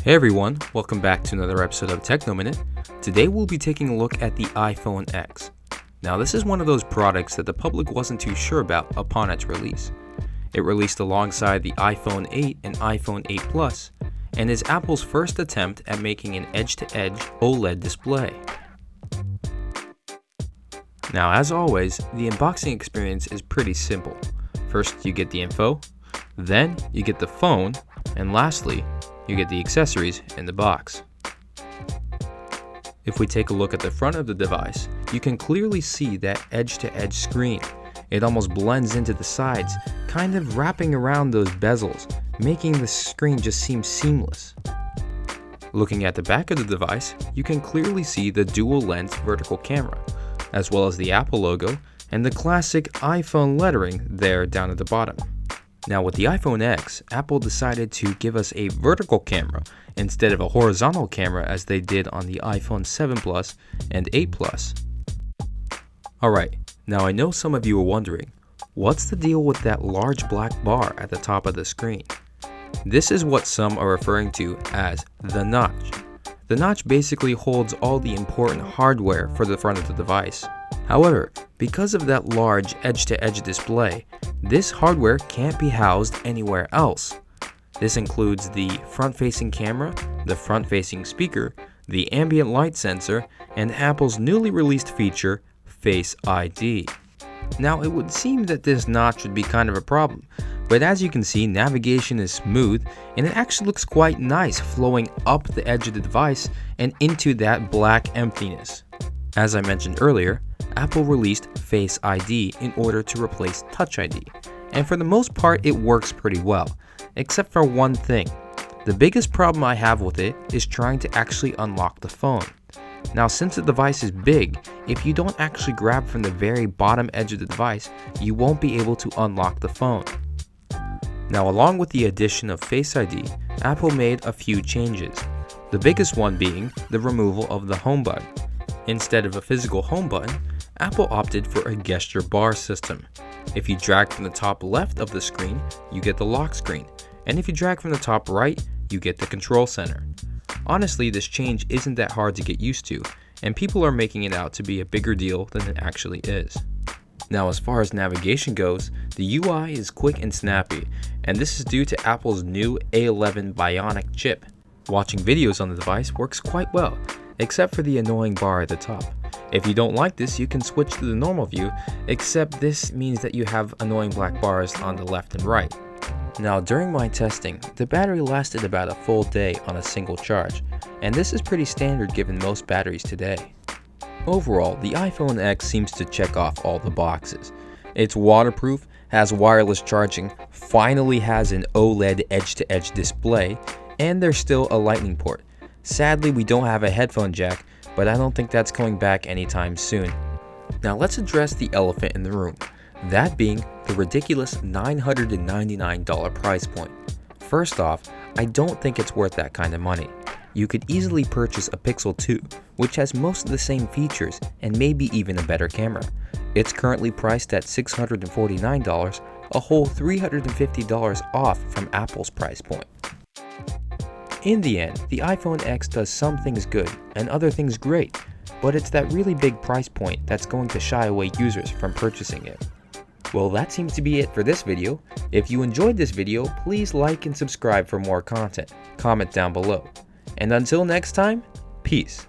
Hey everyone, welcome back to another episode of Techno Minute. Today we'll be taking a look at the iPhone X. Now this is one of those products that the public wasn't too sure about upon its release. It released alongside the iPhone 8 and iPhone 8 Plus, and is Apple's first attempt at making an edge-to-edge OLED display. Now as always, the unboxing experience is pretty simple. First you get the info, then you get the phone, and lastly, you get the accessories in the box. If we take a look at the front of the device, you can clearly see that edge-to-edge screen. It almost blends into the sides, kind of wrapping around those bezels, making the screen just seem seamless. Looking at the back of the device, you can clearly see the dual-lens vertical camera, as well as the Apple logo and the classic iPhone lettering there down at the bottom. Now with the iPhone X, Apple decided to give us a vertical camera instead of a horizontal camera as they did on the iPhone 7 Plus and 8 Plus. Alright, now I know some of you are wondering, what's the deal with that large black bar at the top of the screen? This is what some are referring to as the notch. The notch basically holds all the important hardware for the front of the device. However, because of that large edge-to-edge display, this hardware can't be housed anywhere else. This includes the front-facing camera, the front-facing speaker, the ambient light sensor, and Apple's newly released feature, Face ID. Now it would seem that this notch would be kind of a problem, but as you can see, navigation is smooth and it actually looks quite nice flowing up the edge of the device and into that black emptiness. As I mentioned earlier, Apple released Face ID in order to replace Touch ID, and for the most part it works pretty well, except for one thing. The biggest problem I have with it is trying to actually unlock the phone. Now since the device is big, if you don't actually grab from the very bottom edge of the device, you won't be able to unlock the phone. Now along with the addition of Face ID, Apple made a few changes, the biggest one being the removal of the home button. Instead of a physical home button, Apple opted for a gesture bar system. If you drag from the top left of the screen, you get the lock screen, and if you drag from the top right, you get the control center. Honestly, this change isn't that hard to get used to, and people are making it out to be a bigger deal than it actually is. Now as far as navigation goes, the UI is quick and snappy, and this is due to Apple's new A11 Bionic chip. Watching videos on the device works quite well, except for the annoying bar at the top. If you don't like this, you can switch to the normal view, except this means that you have annoying black bars on the left and right. Now during my testing, the battery lasted about a full day on a single charge, and this is pretty standard given most batteries today. Overall, the iPhone X seems to check off all the boxes. It's waterproof, has wireless charging, finally has an OLED edge-to-edge display, and there's still a lightning port. Sadly, we don't have a headphone jack, but I don't think that's coming back anytime soon. Now let's address the elephant in the room, that being the ridiculous $999 price point. First off, I don't think it's worth that kind of money. You could easily purchase a Pixel 2, which has most of the same features and maybe even a better camera. It's currently priced at $649, a whole $350 off from Apple's price point. In the end, the iPhone X does some things good and other things great, but it's that really big price point that's going to shy away users from purchasing it. Well, that seems to be it for this video. If you enjoyed this video, please like and subscribe for more content. Comment down below. And until next time, peace.